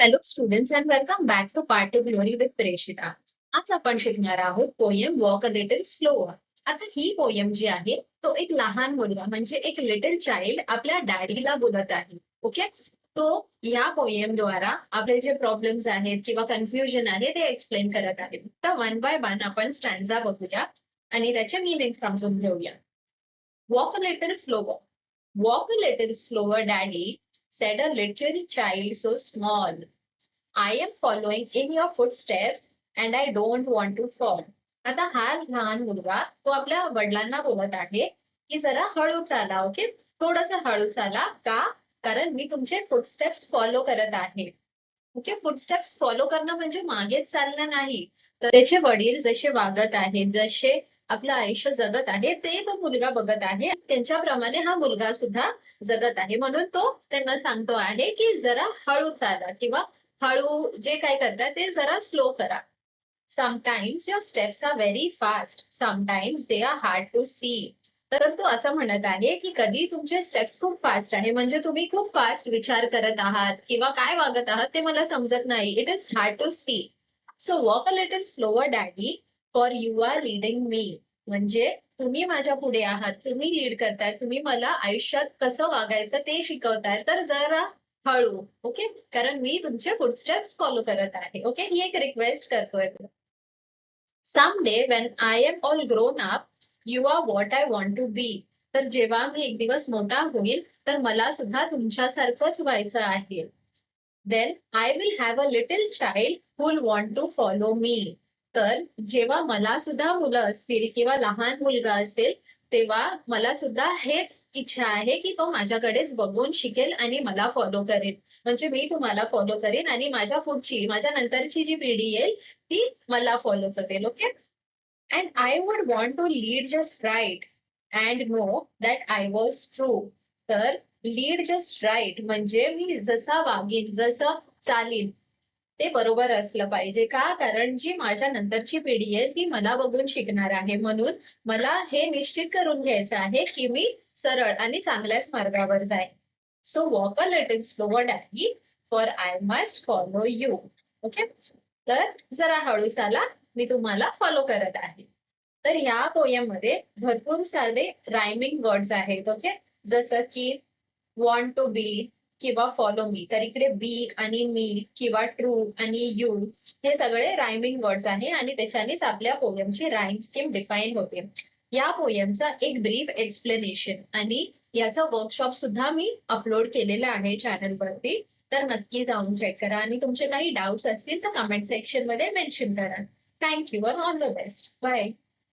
Hello students and welcome back to part two glory with Preshita. आज आपण शिकणार आहोत poem walk a little slower. आता ही पोयम जी आहे तो एक लहान मुलगा म्हणजे एक लिटिल चाइल्ड आपल्या डॅडीला बोलत आहे. ओके, तो या पोयम द्वारा आपले जे प्रॉब्लेम्स आहेत किंवा कन्फ्युजन आहे ते एक्सप्लेन करत आहे. तर वन बाय वन आपण स्टँडा बघूया आणि त्याचे मिनिंग समजून घेऊया. Walk a little slower. Walk a little slower, Daddy, said a little child so small. I am following in your footsteps and I don't want to fall. आता हा लहान मुलगा तो आपल्या वडिलांना बोलत आहे की जरा हळू चाला. ओके, थोडस हळू चाला. का? कारण मी तुमचे फुटस्टेप्स फॉलो करत आहे. ओके, फुटस्टेप्स फॉलो करणं म्हणजे मागेच चालणं नाही, तर त्याचे वडील जसे वागत आहेत, जसे आपलं आयुष्य जगत आहे ते तो मुलगा बघत आहे. त्यांच्याप्रमाणे हा मुलगा सुद्धा जगत आहे. म्हणून तो त्यांना सांगतो आहे की जरा हळू चाला किंवा हळू जे काय करतात ते जरा स्लो करा. Sometimes your steps are very fast, sometimes they are hard to see. तर तो असं म्हणत आहे की कधी तुमचे स्टेप्स खूप फास्ट आहे म्हणजे तुम्ही खूप फास्ट विचार करत आहात किंवा काय वागत आहात ते मला समजत नाही. It is hard to see. So walk a little slower daddy, for you are leading me. म्हणजे तुम्ही माझ्या पुढे आहात, तुम्ही लीड करताय, तुम्ही मला आयुष्यात कसं वागायचं ते शिकवताय, तर जरा हळू. ओके, कारण मी तुमचे फुटस्टेप्स फॉलो करत आहे. ओके, ही एक रिक्वेस्ट करतोय. Someday when I am all grown up, you are what I want to be. तर जेव्हा मी एक दिवस मोठा होईल तर मला सुद्धा तुमच्यासारखंच व्हायचं आहे. Then I will have a little child who will want to follow me. तर जेव्हा मला सुद्धा मुलं असतील किंवा लहान मुलगा असेल तेव्हा मला सुद्धा हेच इच्छा आहे की तो माझ्याकडेच बघून शिकेल आणि मला फॉलो करेल. म्हणजे मी तुम्हाला फॉलो करेन आणि माझ्या पुढची माझ्या नंतरची जी पिढी येईल ती मला फॉलो करेल. Okay, and I would want to lead just right and know that I was true. तर लीड जस्ट राईट म्हणजे मी जसा वागेन, जसं चालीन ते बरोबर असलं पाहिजे. का? कारण जी माझ्या नंतरची पिढी आहे ती मला बघून शिकणार आहे. म्हणून मला हे निश्चित करून घ्यायचं आहे की मी सरळ आणि चांगल्याच मार्गावर जाईन. So walk a little slower daddy, for I must follow you. Okay, तर जरा हळू चाला, मी तुम्हाला फॉलो करत आहे. तर ह्या पोयम मध्ये भरपूर सारे रायमिंग वर्ड्स आहेत. ओके, जसं की वॉन्ट टू बी किंवा फॉलो मी, तर इकडे बी आणि मी किंवा ट्रू आणि यू हे सगळे रायमिंग वर्ड्स आहे आणि त्याच्यानेच आपल्या पोयमची राईम स्कीम डिफाईन होते. या पोयमचा एक ब्रीफ एक्सप्लेनेशन आणि याचा वर्कशॉप सुद्धा मी अपलोड केलेला आहे चॅनलवरती, तर नक्की जाऊन चेक करा आणि तुमचे काही डाऊट्स असतील तर कमेंट सेक्शन मध्ये मेन्शन करा. Thank you and all the best. Bye.